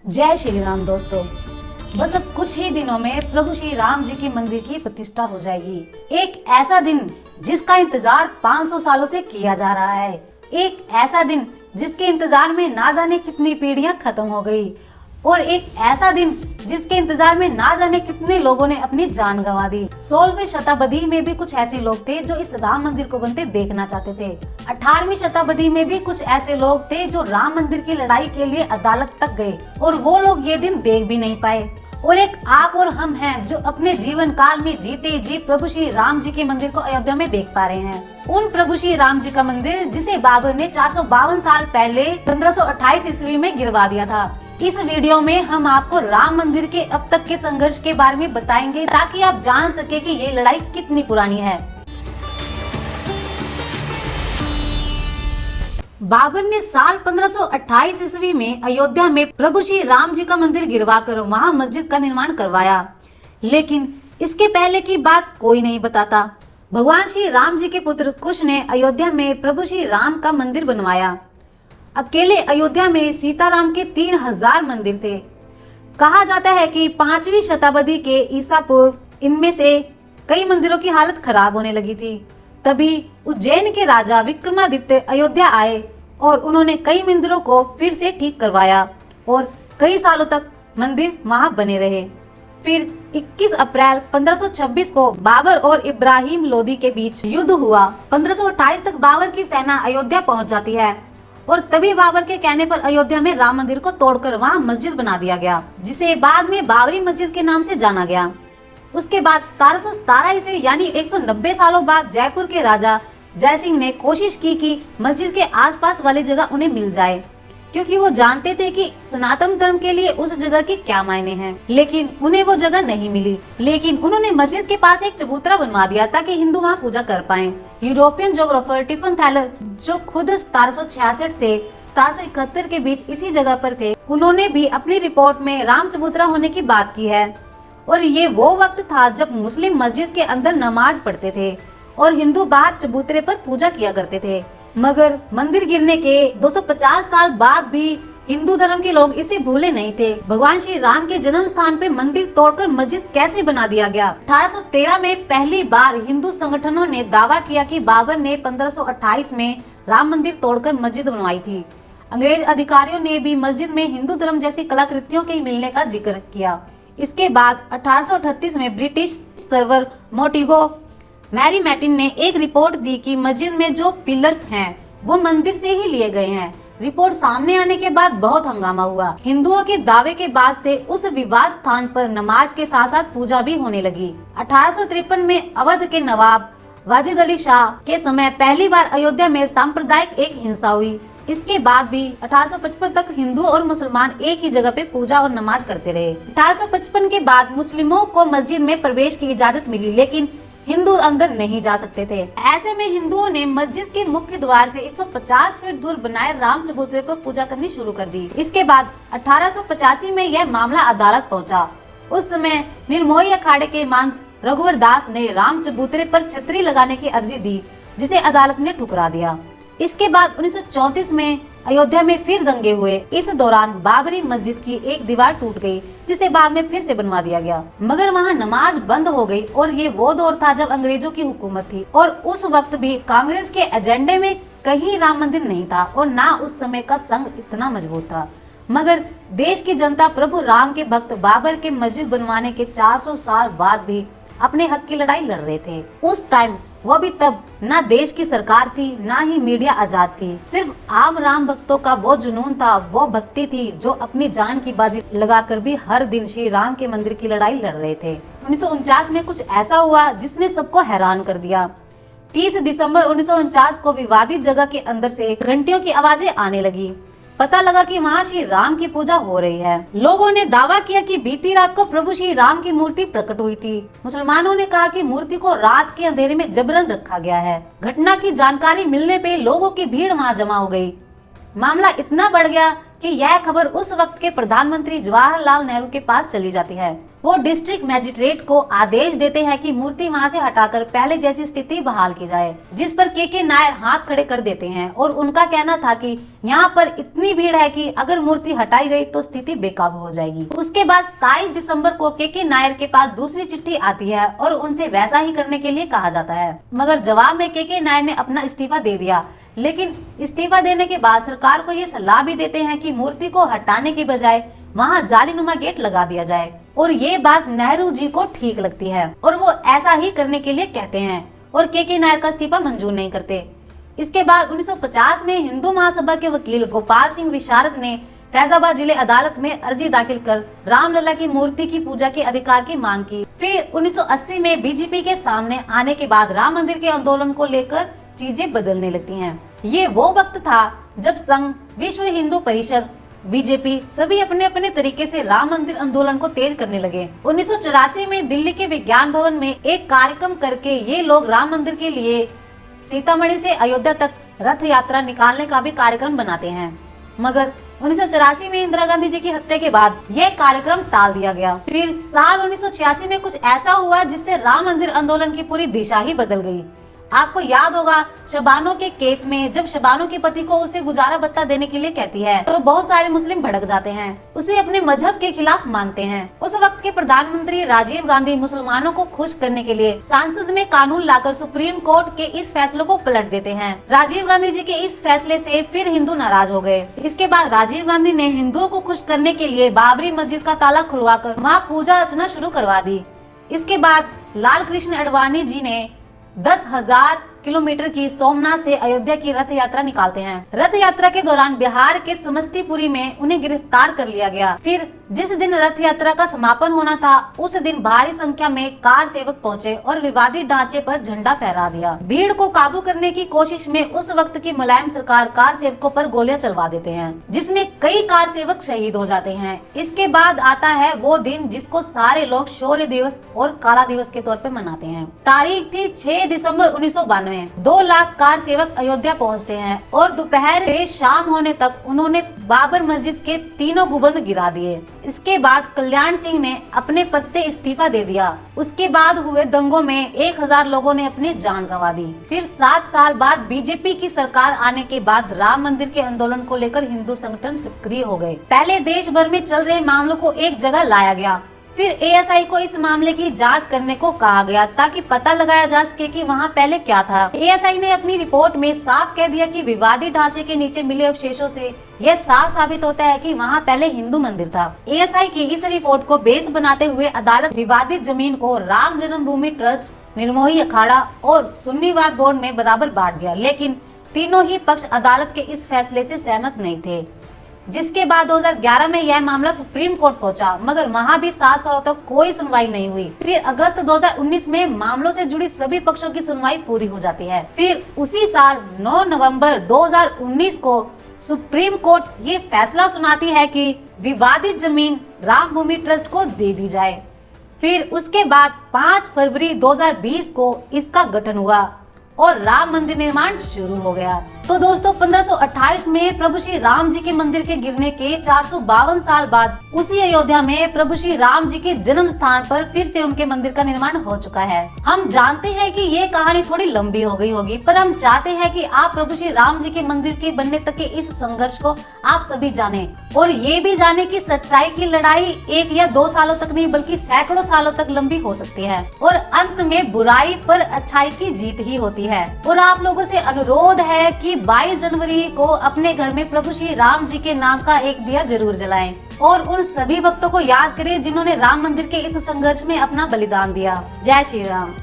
जय श्री राम दोस्तों। बस अब कुछ ही दिनों में प्रभु श्री राम जी के मंदिर की प्रतिष्ठा हो जाएगी। एक ऐसा दिन जिसका इंतजार 500 सालों से किया जा रहा है। एक ऐसा दिन जिसके इंतजार में ना जाने कितनी पीढ़ियां खत्म हो गई और एक ऐसा दिन जिसके इंतजार में ना जाने कितने लोगों ने अपनी जान गंवा दी। 16वीं शताब्दी में भी कुछ ऐसे लोग थे जो इस राम मंदिर को बनते देखना चाहते थे। 18वीं शताब्दी में भी कुछ ऐसे लोग थे जो राम मंदिर की लड़ाई के लिए अदालत तक गए और वो लोग ये दिन देख भी नहीं पाए। और एक आप और हम हैं जो अपने जीवन काल में जीते जी प्रभु श्री राम जी के मंदिर को अयोध्या में देख पा रहे हैं। उन प्रभु श्री राम जी का मंदिर जिसे बाबर ने 452 साल पहले 1528 ईस्वी में गिरवा दिया था। इस वीडियो में हम आपको राम मंदिर के अब तक के संघर्ष के बारे में बताएंगे ताकि आप जान सके कि ये लड़ाई कितनी पुरानी है। बाबर ने साल 1528 ईस्वी में अयोध्या में प्रभु श्री राम जी का मंदिर गिरवाकर वहां मस्जिद का निर्माण करवाया, लेकिन इसके पहले की बात कोई नहीं बताता। भगवान श्री राम जी के पुत्र कुश ने अयोध्या में प्रभु श्री राम का मंदिर बनवाया। अकेले अयोध्या में सीताराम के 3000 मंदिर थे। कहा जाता है कि 5वीं शताब्दी के ईसा पूर्व इनमें से कई मंदिरों की हालत खराब होने लगी थी। तभी उज्जैन के राजा विक्रमादित्य अयोध्या आए और उन्होंने कई मंदिरों को फिर से ठीक करवाया और कई सालों तक मंदिर वहां बने रहे। फिर 21 अप्रैल 1526 को बाबर और इब्राहिम लोदी के बीच युद्ध हुआ। 1528 तक बाबर की सेना अयोध्या पहुंच जाती है और तभी बाबर के कहने पर अयोध्या में राम मंदिर को तोड़कर वहां मस्जिद बना दिया गया, जिसे बाद में बाबरी मस्जिद के नाम से जाना गया। उसके बाद 1717 ईस्वी यानी 190 सालों बाद जयपुर के राजा जय सिंह ने कोशिश की कि मस्जिद के आसपास वाली जगह उन्हें मिल जाए, क्योंकि वो जानते थे कि सनातन धर्म के लिए उस जगह के क्या मायने हैं। लेकिन उन्हें वो जगह नहीं मिली। लेकिन उन्होंने मस्जिद के पास एक चबूतरा बनवा दिया ताकि हिंदू वहाँ पूजा कर पाएं। यूरोपियन ज्योग्राफर टिफन थैलर, जो खुद 1766 से 1771 के बीच इसी जगह पर थे, उन्होंने भी अपनी रिपोर्ट में राम चबूतरा होने की बात की है। और ये वो वक्त था जब मुस्लिम मस्जिद के अंदर नमाज पढ़ते थे और हिंदू बाहर चबूतरे पर पूजा किया करते थे। मगर मंदिर गिरने के 250 साल बाद भी हिंदू धर्म के लोग इसे भूले नहीं थे। भगवान श्री राम के जन्म स्थान पे मंदिर तोड़कर मस्जिद कैसे बना दिया गया? 1813 में पहली बार हिंदू संगठनों ने दावा किया कि बाबर ने 1528 में राम मंदिर तोड़कर मस्जिद बनवाई थी। अंग्रेज अधिकारियों ने भी मस्जिद में हिंदू धर्म जैसी कलाकृतियों के मिलने का जिक्र किया। इसके बाद 1838 में ब्रिटिश सर्वर मोंटेगो मैरी मैटिन ने एक रिपोर्ट दी कि मस्जिद में जो पिलर्स हैं वो मंदिर से ही लिए गए हैं। रिपोर्ट सामने आने के बाद बहुत हंगामा हुआ। हिंदुओं के दावे के बाद से उस विवाद स्थान पर नमाज के साथ साथ पूजा भी होने लगी। 1853 में अवध के नवाब वाजिद अली शाह के समय पहली बार अयोध्या में सांप्रदायिक एक हिंसा हुई। इसके बाद भी 1855 तक हिंदू और मुसलमान एक ही जगह पे पूजा और नमाज करते रहे। 1855 के बाद मुस्लिमों को मस्जिद में प्रवेश की इजाजत मिली, लेकिन हिंदू अंदर नहीं जा सकते थे। ऐसे में हिंदुओं ने मस्जिद के मुख्य द्वार से 150 फीट दूर बनाए राम चबूतरे पर पूजा करनी शुरू कर दी। इसके बाद 1885 में यह मामला अदालत पहुंचा। उस समय निर्मोही अखाड़े के मान रघुवर दास ने राम चबूतरे पर छतरी लगाने की अर्जी दी, जिसे अदालत ने ठुकरा दिया। इसके बाद 1934 में अयोध्या में फिर दंगे हुए। इस दौरान बाबरी मस्जिद की एक दीवार टूट गई, जिसे बाद में फिर से बनवा दिया गया, मगर वहां नमाज बंद हो गई। और ये वो दौर था जब अंग्रेजों की हुकूमत थी और उस वक्त भी कांग्रेस के एजेंडे में कहीं राम मंदिर नहीं था और ना उस समय का संघ इतना मजबूत था। मगर देश की जनता प्रभु राम के भक्त बाबर के मस्जिद बनवाने के 400 साल बाद भी अपने हक की लड़ाई लड़ रहे थे। उस टाइम वो भी तब ना देश की सरकार थी ना ही मीडिया आजाद थी। सिर्फ आम राम भक्तों का वो जुनून था, वो भक्ति थी जो अपनी जान की बाजी लगाकर भी हर दिन श्री राम के मंदिर की लड़ाई लड़ रहे थे। 1949 में कुछ ऐसा हुआ जिसने सबको हैरान कर दिया। 30 दिसंबर 1949 को विवादित जगह के अंदर से घंटियों की आवाजें आने लगी। पता लगा कि वहाँ श्री राम की पूजा हो रही है। लोगों ने दावा किया कि बीती रात को प्रभु श्री राम की मूर्ति प्रकट हुई थी। मुसलमानों ने कहा कि मूर्ति को रात के अंधेरे में जबरन रखा गया है। घटना की जानकारी मिलने पे लोगों की भीड़ वहाँ जमा हो गई। मामला इतना बढ़ गया कि यह खबर उस वक्त के प्रधानमंत्री जवाहरलाल नेहरू के पास चली जाती है। वो डिस्ट्रिक्ट मैजिस्ट्रेट को आदेश देते हैं कि मूर्ति वहां से हटाकर पहले जैसी स्थिति बहाल की जाए, जिस पर के नायर हाथ खड़े कर देते हैं और उनका कहना था कि यहाँ पर इतनी भीड़ है कि अगर मूर्ति हटाई गई तो स्थिति बेकाबू हो जाएगी। उसके बाद 27 दिसंबर को के नायर के पास दूसरी चिट्ठी आती है और उनसे वैसा ही करने के लिए कहा जाता है, मगर जवाब में के नायर ने अपना इस्तीफा दे दिया। लेकिन इस्तीफा देने के बाद सरकार को ये सलाह भी देते हैं कि मूर्ति को हटाने के बजाय वहाँ जालीनुमा गेट लगा दिया जाए, और ये बात नेहरू जी को ठीक लगती है और वो ऐसा ही करने के लिए कहते हैं और के नायर का इस्तीफा मंजूर नहीं करते। इसके बाद 1950 में हिंदू महासभा के वकील गोपाल सिंह विशारद ने फैजाबाद जिले अदालत में अर्जी दाखिल कर रामलला की मूर्ति की पूजा के अधिकार की मांग की। फिर 1980 में बीजेपी के सामने आने के बाद राम मंदिर के आंदोलन को लेकर चीजें बदलने लगती हैं। ये वो वक्त था जब संघ, विश्व हिंदू परिषद, बीजेपी सभी अपने अपने तरीके से राम मंदिर आंदोलन को तेज करने लगे। 1984 में दिल्ली के विज्ञान भवन में एक कार्यक्रम करके ये लोग राम मंदिर के लिए सीतामढ़ी से अयोध्या तक रथ यात्रा निकालने का भी कार्यक्रम बनाते हैं, मगर 1984 में इंदिरा गांधी जी की हत्या के बाद यह कार्यक्रम टाल दिया गया। फिर साल 1986 में कुछ ऐसा हुआ जिससे राम मंदिर आंदोलन की पूरी दिशा ही बदल गई। आपको याद होगा शबानो के केस में जब शबानो के पति को उसे गुजारा भत्ता देने के लिए कहती है तो बहुत सारे मुस्लिम भड़क जाते हैं, उसे अपने मजहब के खिलाफ मानते हैं। उस वक्त के प्रधानमंत्री राजीव गांधी मुसलमानों को खुश करने के लिए संसद में कानून लाकर सुप्रीम कोर्ट के इस फैसले को पलट देते हैं। राजीव गांधी जी के इस फैसले से फिर हिंदू नाराज हो गए। इसके बाद राजीव गांधी ने हिंदुओं को खुश करने के लिए बाबरी मस्जिद का ताला खुलवाकर वहाँ पूजा अर्चना शुरू करवा दी। इसके बाद लाल कृष्ण आडवाणी जी ने 10,000 किलोमीटर की सोमनाथ से अयोध्या की रथ यात्रा निकालते हैं। रथ यात्रा के दौरान बिहार के समस्तीपुरी में उन्हें गिरफ्तार कर लिया गया। फिर जिस दिन रथ यात्रा का समापन होना था उस दिन भारी संख्या में कार सेवक पहुंचे और विवादित ढांचे पर झंडा फहरा दिया। भीड़ को काबू करने की कोशिश में उस वक्त की मुलायम सरकार कार सेवकों पर गोलियां चलवा देते हैं, जिसमें कई कार सेवक शहीद हो जाते हैं। इसके बाद आता है वो दिन जिसको सारे लोग शौर्य दिवस और काला दिवस के तौर पर मनाते हैं। तारीख थी 6 दिसंबर 1992। 2 लाख कार सेवक अयोध्या पहुंचते हैं और दोपहर से शाम होने तक उन्होंने बाबर मस्जिद के तीनों गुंबद गिरा दिए। इसके बाद कल्याण सिंह ने अपने पद से इस्तीफा दे दिया। उसके बाद हुए दंगों में 1000 लोगों ने अपनी जान गंवा दी। फिर 7 साल बाद बीजेपी की सरकार आने के बाद राम मंदिर के आंदोलन को लेकर हिंदू संगठन सक्रिय हो गए। पहले देश भर में चल रहे मामलों को एक जगह लाया गया, फिर एएसआई को इस मामले की जांच करने को कहा गया ताकि पता लगाया जा सके कि वहां पहले क्या था। एएसआई ने अपनी रिपोर्ट में साफ कह दिया कि विवादित ढांचे के नीचे मिले अवशेषों से यह साफ साबित होता है कि वहां पहले हिंदू मंदिर था। एएसआई की इस रिपोर्ट को बेस बनाते हुए अदालत विवादित जमीन को राम जन्मभूमि ट्रस्ट, निर्मोही अखाड़ा और सुन्नीवाद बोर्ड में बराबर बांट दिया, लेकिन तीनों ही पक्ष अदालत के इस फैसले से सहमत नहीं थे। जिसके बाद 2011 में यह मामला सुप्रीम कोर्ट पहुंचा, मगर वहां भी 7 सालों तक कोई सुनवाई नहीं हुई। फिर अगस्त 2019 में मामलों से जुड़ी सभी पक्षों की सुनवाई पूरी हो जाती है। फिर उसी साल 9 नवंबर 2019 को सुप्रीम कोर्ट ये फैसला सुनाती है कि विवादित जमीन राम भूमि ट्रस्ट को दे दी जाए। फिर उसके बाद 5 फरवरी 2020 को इसका गठन हुआ और राम मंदिर निर्माण शुरू हो गया। तो दोस्तों 1528 में प्रभु श्री राम जी के मंदिर के गिरने के 452 साल बाद उसी अयोध्या में प्रभु श्री राम जी के जन्म स्थान पर फिर से उनके मंदिर का निर्माण हो चुका है। हम जानते हैं कि ये कहानी थोड़ी लंबी हो गई होगी, पर हम चाहते हैं कि आप प्रभु श्री राम जी के मंदिर के बनने तक के इस संघर्ष को आप सभी जाने और ये भी जाने कि सच्चाई की लड़ाई 1 या 2 सालों तक नहीं बल्कि सैकड़ों सालों तक लंबी हो सकती है और अंत में बुराई पर अच्छाई की जीत ही होती है। और आप लोगों से अनुरोध है कि 22 जनवरी को अपने घर में प्रभु श्री राम जी के नाम का एक दिया जरूर जलाएं और उन सभी भक्तों को याद करें जिन्होंने राम मंदिर के इस संघर्ष में अपना बलिदान दिया। जय श्री राम।